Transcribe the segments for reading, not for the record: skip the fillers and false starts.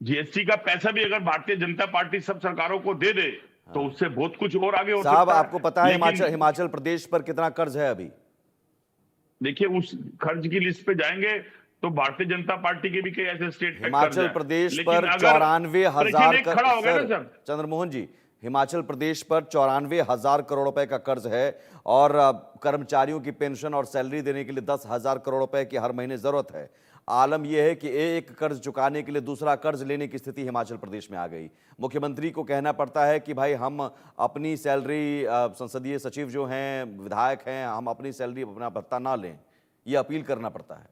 GST का पैसा भी अगर भारतीय जनता पार्टी सब सरकारों को दे दे तो उससे बहुत कुछ और आगे हो साहब, सकता है। आपको पता है लेकिन हिमाचल प्रदेश पर कितना कर्ज है अभी? देखिए, उस खर्च की लिस्ट पे जाएंगे तो भारतीय जनता पार्टी के भी कई ऐसे स्टेट पे कर्ज हिमाचल है। प्रदेश लेकिन पर अगर 94,000 एक खड़ा हो गया ना सर सर। चंद्रमोहन जी, हिमाचल प्रदेश पर 94,000 करोड़ रुपए का कर्ज है और कर्मचारियों की पेंशन और सैलरी देने के लिए 10,000 करोड़ रुपए की हर महीने जरूरत है। आलम यह है कि एक कर्ज चुकाने के लिए दूसरा कर्ज लेने की स्थिति हिमाचल प्रदेश में आ गई। मुख्यमंत्री को कहना पड़ता है कि भाई हम अपनी सैलरी, संसदीय सचिव जो हैं, विधायक हैं, हम अपनी सैलरी, अपना भत्ता ना लें, ये अपील करना पड़ता है।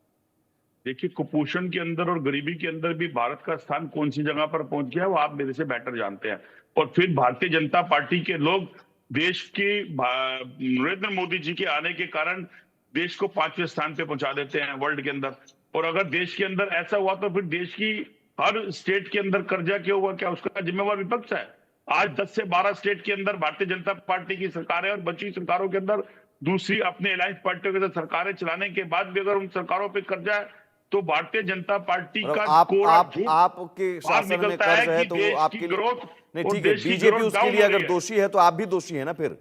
देखिए, कुपोषण के अंदर और गरीबी के अंदर भी भारत का स्थान कौन सी जगह पर पहुंच गया वो आप मेरे से बेटर जानते हैं। और फिर भारतीय जनता पार्टी के लोग देश के नरेंद्र मोदी जी के आने के कारण देश को 5वें स्थान पे पहुंचा देते हैं वर्ल्ड के अंदर। और अगर देश के अंदर ऐसा हुआ तो फिर देश की हर स्टेट के अंदर कर्जा क्यों हुआ, क्या उसका जिम्मेवार विपक्ष है? आज 10 से 12 स्टेट के अंदर भारतीय जनता पार्टी की सरकार है और बची सरकारों के अंदर दूसरी अपने अलायंस पार्टियों के साथ सरकारें चलाने के बाद भी अगर उन सरकारों पर कर्जा है तो भारतीय जनता पार्टी और का कोरा आप झूठ आपके बाहर शासन में निकलता है कर्ज है कि तो वो देश की आपके लिए ग्रोथ नहीं, और ठीक है। देश की बीजेपी ग्रोथ उसके डाउन लिए हो अगर रही है। दोषी है तो आप भी दोषी है ना फिर?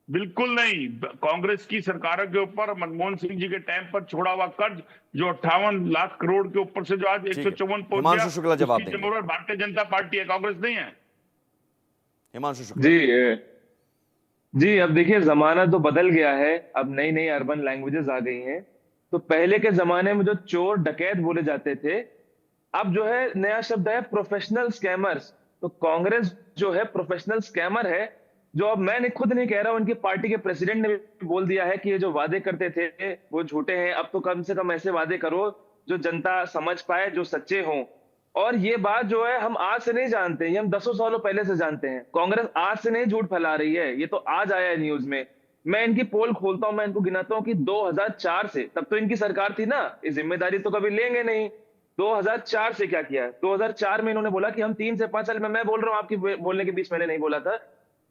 बिल्कुल नहीं। कांग्रेस की सरकारों के ऊपर मनमोहन सिंह जी के टाइम पर छोड़ा हुआ कर्ज जो 58 लाख करोड़ के ऊपर से जो आज ठीक है, 154 पहुंच गया, हिमांशु शुक्ला जवाब उसकी देंगे। जिम्मेदार भारतीय जनता पार्टी है, कांग्रेस नहीं है। हिमांशु शुक्ला। जी जी, अब देखिए जमाना तो बदल गया है। अब नई नई अर्बन लैंग्वेजेस आ गई हैं। तो पहले के जमाने में जो चोर डकैत बोले जाते थे, अब जो है नया शब्द है प्रोफेशनल स्कैमर्स। तो कांग्रेस जो है प्रोफेशनल स्कैमर है। जो अब मैं खुद नहीं कह रहा हूं, उनकी पार्टी के प्रेसिडेंट ने भी बोल दिया है कि ये जो वादे करते थे वो झूठे हैं। अब तो कम से कम ऐसे वादे करो जो जनता समझ पाए, जो सच्चे हों। और ये बात जो है हम आज से नहीं जानते, ये हम दसों सालों पहले से जानते हैं। कांग्रेस आज से नहीं झूठ फैला रही है, ये तो आज आया है न्यूज में। मैं इनकी पोल खोलता हूं, मैं इनको गिनाता हूं कि 2004 से, तब तो इनकी सरकार थी ना, ये जिम्मेदारी तो कभी लेंगे नहीं। 2004 से क्या किया है? 2004 में इन्होंने बोला कि हम 3 से 5 साल में, मैं बोल रहा हूं आपकी बोलने के बीच, मैंने नहीं बोला था।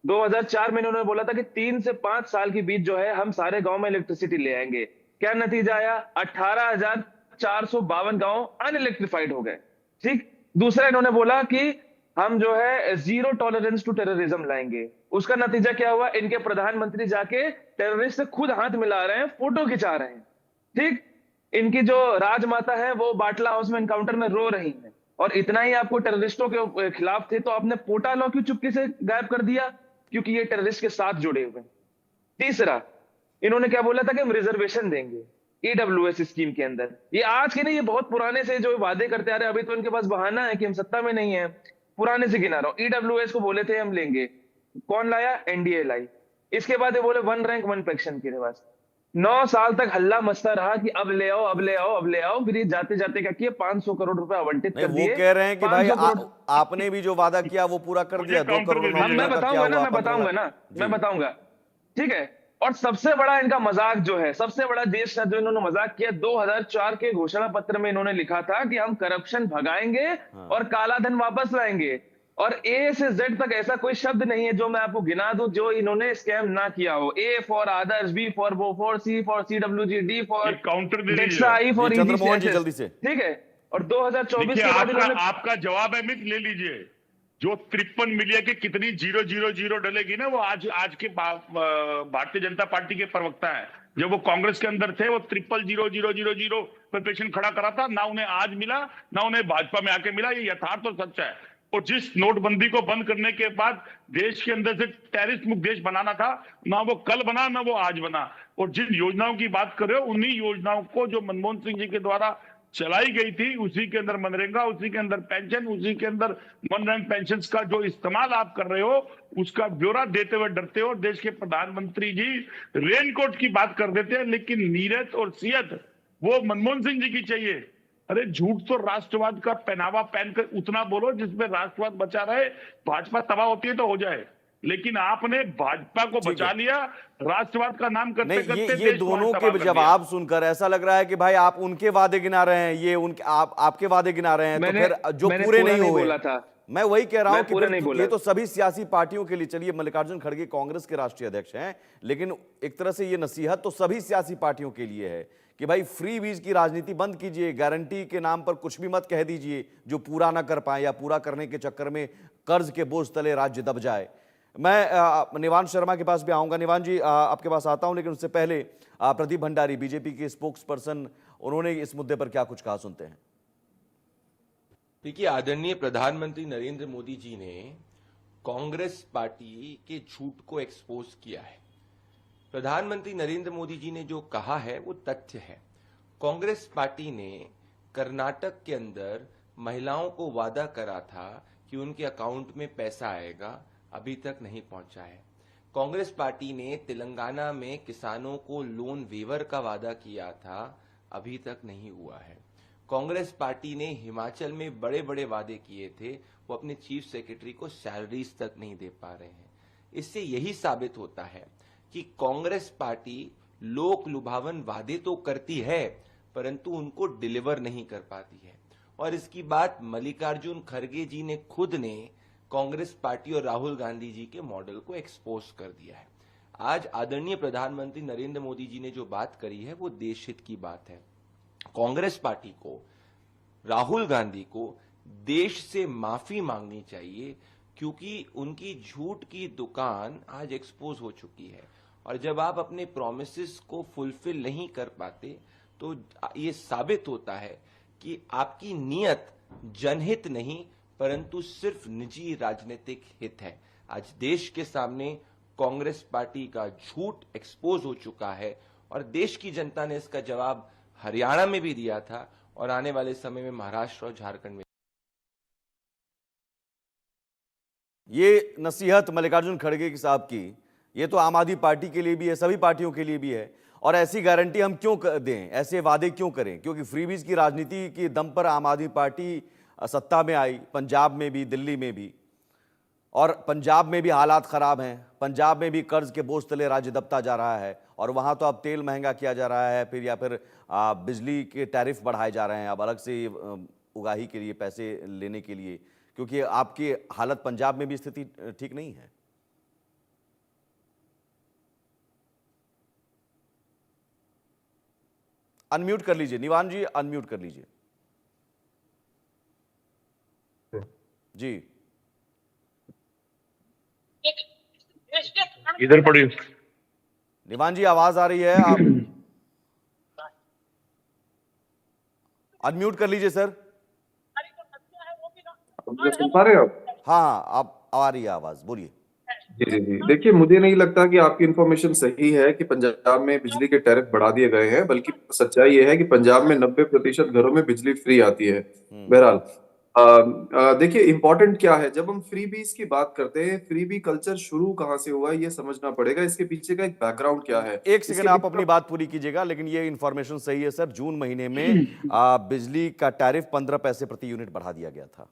2004 में इन्होंने बोला था कि 3 से 5 साल के बीच जो है हम सारे गांव में इलेक्ट्रिसिटी ले आएंगे। क्या नतीजा आया? 18,452 गांव अनइलेक्ट्रिफाइड हो गए। ठीक। दूसरा इन्होंने बोला कि हम जो है जीरो टॉलरेंस टू टेररिज्म लाएंगे। उसका नतीजा क्या हुआ? इनके प्रधानमंत्री जाके टेररिस्ट से खुद हाथ मिला रहे हैं, फोटो खिंचा रहे हैं। ठीक। इनकी जो राजमाता है वो बाटला हाउस में एनकाउंटर में रो रही है। और इतना ही आपको टेररिस्टों के खिलाफ थे तो आपने पोटा लॉ क्यों चुपके से गायब कर दिया? क्योंकि ये टेररिस्ट के साथ जुड़े हुए। तीसरा, इन्होंने क्या बोला था कि हम रिजर्वेशन देंगे ईडब्ल्यूएस स्कीम के अंदर। ये आज के नहीं, ये बहुत पुराने से जो वादे करते आ रहे हैं। अभी तो इनके पास बहाना है कि हम सत्ता में नहीं है। पुराने से गिना रहा हूं। ईडब्ल्यूएस को बोले थे हम लेंगे, कौन लाया? एनडीए लाई। इसके बाद ये बोले 1 रैंक 1 पेंशन के रिवाज। 9 साल तक हल्ला मचता रहा कि अब ले आओ, अब ले आओ, अब ले आओ। फिर ये जाते जाते क्या किए? 500 करोड़ रुपए आवंटित नहीं, कर वो दिए। कह रहे हैं कि भाई 500 करोड़। आपने भी जो वादा किया वो पूरा कर दिया। 2 करोड़ काउंटर नौकरियों मैं का क्या बताऊंगा ना, हुआ? मैं 15 बताऊंगा लाख। ना, जी। मैं बताऊंगा। ठीक है। और सबसे बड़ा इनका मजाक जो है, सबसे बड़ा देश का जो इन्होंने मजाक किया, 2004 के घोषणा पत्र में इन्होंने लिखा था कि हम करप्शन भगाएंगे और काला धन वापस लाएंगे। और ए से जेड तक ऐसा कोई शब्द नहीं है जो मैं आपको गिना दूं जो इन्होंने स्कैम ना किया हो। A for Adarsh, B for Bofors, C for CWG, D for काउंटर दे डेक्सा, लीजिए। ई फॉर जी, चंद्रमोहन जी जल्दी से। ठीक है। और 2024 देखिए, के बाद इन्होंने आपका जवाब है मित, ले लीजिए। जो 53 मिलियन की कितनी 000 डलेगी ना, वो आज के भारतीय जनता पार्टी के प्रवक्ता है। जब वो कांग्रेस के अंदर थे वो 00000 पर पेशेंट खड़ा करा था ना, उन्हें आज मिला ना उन्हें भाजपा में आके मिला। ये यथार्थ और सच है। और जिस नोटबंदी को बंद करने के बाद देश के अंदर से टेररिस्ट मुक्त देश बनाना था, ना वो कल बना ना वो आज बना। और जिन योजनाओं की बात कर रहे हो, उन्हीं योजनाओं को जो मनमोहन सिंह जी के द्वारा चलाई गई थी, उसी के अंदर मनरेगा, उसी के अंदर पेंशन, उसी के अंदर 1 रैंक पेंशन का जो इस्तेमाल आप कर रहे हो, उसका ब्यौरा देते हुए डरते हो। देश के प्रधानमंत्री जी रेनकोट की बात कर देते हैं, लेकिन नीयत और सियत वो मनमोहन सिंह जी की चाहिए। अरे झूठ तो राष्ट्रवाद का पहनावा पहनकर उतना बोलो जिसमें राष्ट्रवाद बचा रहे। भाजपा तबाह होती है तो हो जाए, लेकिन आपने भाजपा को बचा लिया, राष्ट्रवाद का नाम करते नहीं, करते ये दोनों के जवाब सुनकर ऐसा लग रहा है कि भाई आप उनके वादे गिना रहे हैं, ये उनके आपके वादे गिना रहे हैं। तो फिर जो पूरे नहीं हुए, मैं वही कह रहा हूं कि फिर ये तो सभी सियासी पार्टियों के लिए। चलिए, मल्लिकार्जुन खड़गे कांग्रेस के राष्ट्रीय अध्यक्ष हैं, लेकिन एक तरह से ये नसीहत तो सभी सियासी पार्टियों के लिए है कि भाई फ्री बीज की राजनीति बंद कीजिए, गारंटी के नाम पर कुछ भी मत कह दीजिए जो पूरा ना कर पाए या पूरा करने के चक्कर में कर्ज के बोझ तले राज्य दब जाए। मैं निवांश शर्मा के पास भी आऊंगा। निवांश जी, आपके पास आता हूं, लेकिन उससे पहले प्रदीप भंडारी, बीजेपी के स्पोक्स पर्सन, उन्होंने इस मुद्दे पर क्या कुछ कहा, सुनते हैं। देखिए, आदरणीय प्रधानमंत्री नरेंद्र मोदी जी ने कांग्रेस पार्टी के झूठ को एक्सपोज किया है। प्रधानमंत्री नरेंद्र मोदी जी ने जो कहा है वो तथ्य है। कांग्रेस पार्टी ने कर्नाटक के अंदर महिलाओं को वादा करा था कि उनके अकाउंट में पैसा आएगा, अभी तक नहीं पहुंचा है। कांग्रेस पार्टी ने तेलंगाना में किसानों को लोन वेवर का वादा किया था, अभी तक नहीं हुआ है। कांग्रेस पार्टी ने हिमाचल में बड़े बड़े वादे किए थे, वो अपने चीफ सेक्रेटरी को सैलरीज तक नहीं दे पा रहे हैं। इससे यही साबित होता है कि कांग्रेस पार्टी लोक लुभावन वादे तो करती है, परंतु उनको डिलीवर नहीं कर पाती है। और इसकी बात मल्लिकार्जुन खड़गे जी ने खुद ने कांग्रेस पार्टी और राहुल गांधी जी के मॉडल को एक्सपोज कर दिया है। आज आदरणीय प्रधानमंत्री नरेंद्र मोदी जी ने जो बात करी है वो देश हित की बात है। कांग्रेस पार्टी को, राहुल गांधी को देश से माफी मांगनी चाहिए, क्योंकि उनकी झूठ की दुकान आज एक्सपोज हो चुकी है। और जब आप अपने प्रोमिसेस को फुलफिल नहीं कर पाते तो ये साबित होता है कि आपकी नीयत जनहित नहीं परंतु सिर्फ निजी राजनीतिक हित है। आज देश के सामने कांग्रेस पार्टी का झूठ एक्सपोज हो चुका है और देश की जनता ने इसका जवाब हरियाणा में भी दिया था और आने वाले समय में महाराष्ट्र और झारखंड में। ये नसीहत मल्लिकार्जुन खड़गे साहब की, ये तो आम आदमी पार्टी के लिए भी है, सभी पार्टियों के लिए भी है। और ऐसी गारंटी हम क्यों दें, ऐसे वादे क्यों करें? क्योंकि फ्रीबीज की राजनीति के दम पर आम आदमी पार्टी सत्ता में आई, पंजाब में भी, दिल्ली में भी। और पंजाब में भी हालात खराब हैं, पंजाब में भी कर्ज के बोझ तले राज्य दबता जा रहा है। और वहाँ तो अब तेल महंगा किया जा रहा है, फिर या फिर बिजली के टैरिफ बढ़ाए जा रहे हैं, अब अलग से उगाही के लिए पैसे लेने के लिए, क्योंकि आपकी हालत पंजाब में भी स्थिति ठीक नहीं है। अनम्यूट कर लीजिए निवान जी, अनम्यूट कर लीजिए जी। इधर पड़ी। निवान जी आवाज आ रही है, आप अनम्यूट कर लीजिए सर। सुन पा रहे हो आप? हाँ, आप आ रही है आवाज, बोलिए। जी जी जी, देखिए मुझे नहीं लगता कि आपकी इन्फॉर्मेशन सही है कि पंजाब में बिजली के टैरिफ बढ़ा दिए गए हैं, बल्कि सच्चाई ये है कि पंजाब में 90% घरों में बिजली फ्री आती है। बहरहाल देखिए इम्पोर्टेंट क्या है, जब हम फ्री बीज की बात करते हैं, फ्री बी कल्चर शुरू कहाँ से हुआ है ये समझना पड़ेगा, इसके पीछे का एक बैकग्राउंड क्या है। एक सेकंड आप अपनी बात पूरी कीजिएगा, लेकिन ये इन्फॉर्मेशन सही है सर, जून महीने में बिजली का टैरिफ 15 पैसे प्रति यूनिट बढ़ा दिया गया था,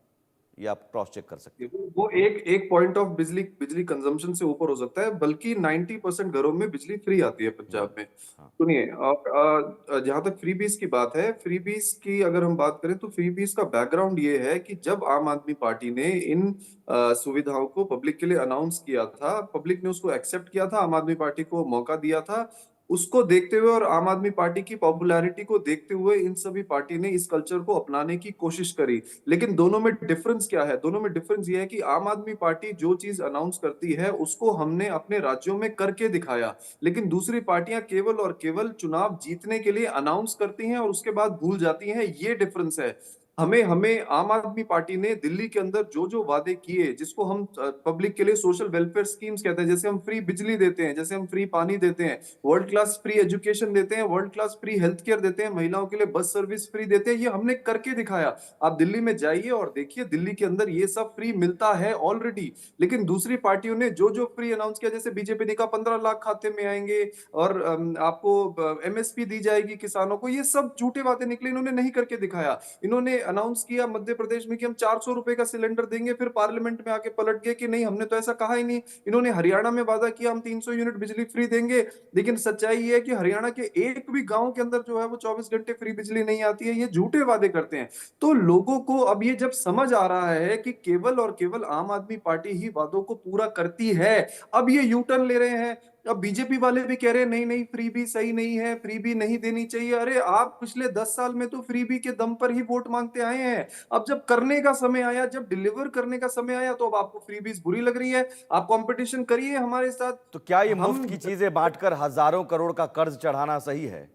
ये आप क्रॉस चेक कर सकते हैं। वो एक पॉइंट ऑफ बिजली कंजम्पशन से ऊपर हो सकता है, बल्कि 90% घरों में बिजली फ्री आती है पंजाब में। सुनिए, और जहां तक फ्री बीज की बात है, फ्री बीज की अगर हम बात करें तो फ्री बीज का बैकग्राउंड ये है कि जब आम आदमी पार्टी ने इन सुविधाओं को पब्लिक के लिए अनाउंस किया था, पब्लिक ने उसको एक्सेप्ट किया था, आम आदमी पार्टी को मौका दिया था, उसको देखते हुए और आम आदमी पार्टी की पॉपुलैरिटी को देखते हुए इन सभी पार्टी ने इस कल्चर को अपनाने की कोशिश करी। लेकिन दोनों में डिफरेंस क्या है? दोनों में डिफरेंस ये है कि आम आदमी पार्टी जो चीज अनाउंस करती है उसको हमने अपने राज्यों में करके दिखाया, लेकिन दूसरी पार्टियां केवल और केवल चुनाव जीतने के लिए अनाउंस करती हैं और उसके बाद भूल जाती हैं। ये डिफरेंस है। हमें आम आदमी पार्टी ने दिल्ली के अंदर जो जो वादे किए, जिसको हम पब्लिक के लिए सोशल वेलफेयर स्कीम्स कहते हैं, जैसे हम फ्री बिजली देते हैं, जैसे हम फ्री पानी देते हैं, वर्ल्ड क्लास फ्री एजुकेशन देते हैं, world class free health care देते हैं, महिलाओं के लिए बस सर्विस फ्री देते हैं, ये हमने करके दिखाया। आप दिल्ली में जाइए और देखिए, दिल्ली के अंदर ये सब फ्री मिलता है ऑलरेडी। लेकिन दूसरी पार्टियों ने जो जो फ्री अनाउंस किया, जैसे बीजेपी ने कहा 15 लाख खाते में आएंगे और आपको एमएसपी दी जाएगी किसानों को, ये सब झूठे वादे निकले, इन्होंने नहीं करके दिखाया। इन्होंने अनाउंस किया मध्य प्रदेश में कि हम 400 रुपए का सिलेंडर देंगे, फिर पार्लियामेंट में आके पलट गए कि नहीं, हमने तो ऐसा कहा ही नहीं। इन्होंने हरियाणा में वादा किया हम 300 यूनिट बिजली फ्री देंगे, लेकिन सच्चाई ये है कि हरियाणा के एक भी गांव के अंदर जो है वो 24 घंटे फ्री बिजली नहीं आती है। ये झूठे वादे करते हैं। तो लोगों को अब ये जब समझ आ रहा है कि केवल और केवल आम आदमी पार्टी ही वादों को पूरा करती है, अब ये यू टर्न ले रहे हैं। अब बीजेपी वाले भी कह रहे हैं नहीं नहीं फ्रीबी सही नहीं है, फ्रीबी नहीं देनी चाहिए। अरे आप पिछले 10 साल में तो फ्रीबी के दम पर ही वोट मांगते आए हैं। अब जब करने का समय आया, जब डिलीवर करने का समय आया, तो अब आपको फ्रीबीज बुरी लग रही है। आप कंपटीशन करिए हमारे साथ। तो क्या ये हम मुफ्त की चीजें बांटकर हजारों करोड़ का कर्ज चढ़ाना सही है?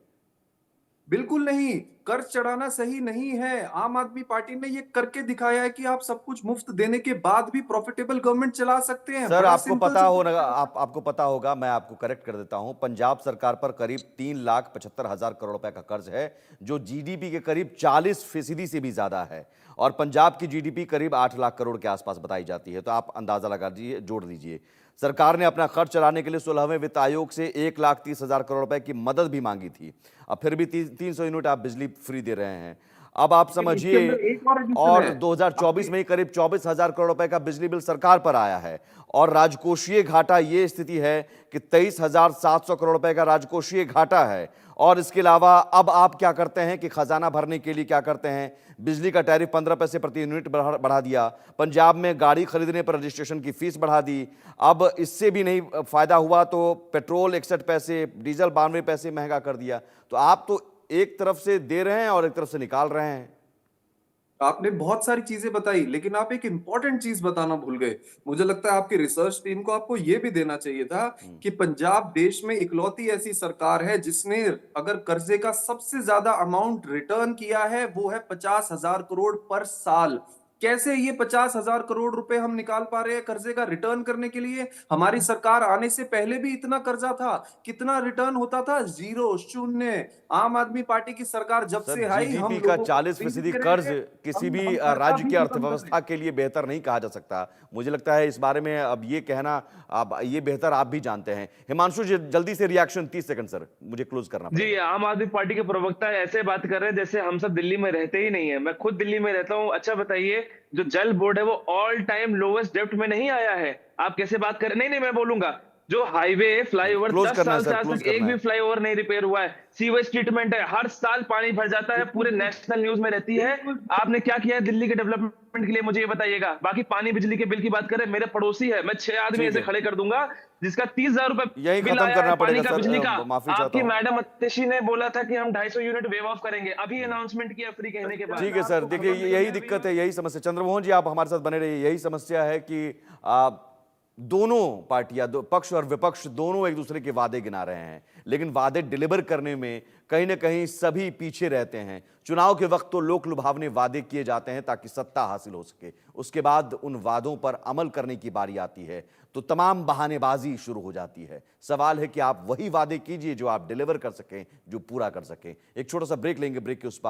बिल्कुल नहीं, कर्ज चढ़ाना सही नहीं है। आम आदमी पार्टी ने ये करके दिखाया है कि आप सब कुछ मुफ्त देने के बाद भी प्रॉफिटेबल गवर्नमेंट चला सकते हैं। सर बड़ा आपको सिंपल पता सा हो तरीका है। आपको पता होगा, मैं आपको करेक्ट कर देता हूं, पंजाब सरकार पर करीब 3,75,000 करोड़ रुपए का कर्ज है, जो जीडीपी के करीब 40% से भी ज्यादा है। और पंजाब की जीडीपी करीब 8 लाख करोड़ के आसपास बताई जाती है। तो आप अंदाजा लगा दीजिए, जोड़ लीजिए। सरकार ने अपना खर्च चलाने के लिए 16वें वित्त आयोग से 1,30,000 करोड़ रुपए की मदद भी मांगी थी। अब फिर भी 300 यूनिट आप बिजली फ्री दे रहे हैं। अब आप लेकिन इसके समझिए, अंदर एक और एडिशन और है। 2024 में ही करीब 24,000 करोड़ रुपए का बिजली बिल सरकार पर आया है। और राजकोषीय घाटा, ये स्थिति है कि 23,700 करोड़ रुपए का राजकोषीय घाटा है। और इसके अलावा अब आप क्या करते हैं कि खजाना भरने के लिए क्या करते हैं, बिजली का टैरिफ 15 पैसे प्रति यूनिट बढ़ा दिया। पंजाब में गाड़ी खरीदने पर रजिस्ट्रेशन की फीस बढ़ा दी। अब इससे भी नहीं फायदा हुआ तो पेट्रोल 61 पैसे, डीजल 92 पैसे महंगा कर दिया। तो आप तो एक तरफ से दे रहे हैं और एक तरफ से निकाल रहे हैं। आपने बहुत सारी चीजें बताई, लेकिन आप एक इंपॉर्टेंट चीज बताना भूल गए। मुझे लगता है आपकी रिसर्च टीम को आपको यह भी देना चाहिए था कि पंजाब देश में इकलौती ऐसी सरकार है जिसने अगर कर्जे का सबसे ज्यादा अमाउंट रिटर्न किया है, वो है 50,000 करोड़ पर साल। कैसे ये 50,000 करोड़ रुपए हम निकाल पा रहे हैं कर्जे का रिटर्न करने के लिए? हमारी सरकार आने से पहले भी इतना कर्जा था, कितना रिटर्न होता था? जीरो, शून्य। आम आदमी पार्टी की सरकार जब सर से आई, हम जीडीपी का लोगों को 40% फ्री दे कर्ज रहे थे, किसी हम भी कर्जा राज्य भी की खत्म कर रहे अर्थव्यवस्था हैं। के लिए बेहतर नहीं कहा जा सकता। मुझे लगता है इस बारे में अब ये कहना, अब ये बेहतर आप भी जानते हैं। हिमांशु जी, जल्दी से रिएक्शन, 30 सेकंड सर, मुझे क्लोज करना जी, पड़ेगा। आम आदमी पार्टी के प्रवक्ता ऐसे बात कर रहे हैं जैसे हम सब दिल्ली में रहते ही नहीं है। मैं खुद दिल्ली में रहता हूँ। अच्छा बताइए, जो जल बोर्ड है वो ऑल टाइम लोवेस्ट डेप्ट में नहीं आया है। आप कैसे बात कर रहे? नहीं नहीं, मैं बोलूंगा, जो हाईवे फ्लाईओवर क्लोज 10 करना है साल से सर, आज क्लोज तक एक करना भी है। फ्लाईओवर नहीं रिपेयर हुआ है। सीवेज ट्रीटमेंट है, हर साल पानी भर जाता है, पूरे नेशनल न्यूज में रहती है। आपने क्या किया है दिल्ली के डेवलपमेंट के लिए, मुझे ये बताइएगा। बाकी पानी बिजली के बिल की बात करें, मेरे पड़ोसी है, मैं 6 आदमी ठीक ऐसे है, खड़े कर दूंगा जिसका 30,000 रुपए यही बिल खत्म आया है करना पानी पड़ेगा का, सर। बिजली का। माफी चाहता आपकी हूं। मैडम अतिशी ने बोला था कि हम 250 यूनिट वेव ऑफ करेंगे, अभी अनाउंसमेंट किया फ्री कहने के बाद। ठीक है सर, देखिए यही दिक्कत है, यही समस्या। चंद्रमोहन जी, आप हमारे साथ बने रहिए। यही समस्या है कि दोनों पार्टियां, पक्ष और विपक्ष दोनों एक दूसरे के वादे गिना रहे हैं, लेकिन वादे डिलीवर करने में कहीं ना कहीं सभी पीछे रहते हैं। चुनाव के वक्त तो लोक लुभावने वादे किए जाते हैं ताकि सत्ता हासिल हो सके, उसके बाद उन वादों पर अमल करने की बारी आती है तो तमाम बहानेबाजी शुरू हो जाती है। सवाल है कि आप वही वादे कीजिए जो आप डिलीवर कर सकें, जो पूरा कर सकें। एक छोटा सा ब्रेक लेंगे, ब्रेक के उस पार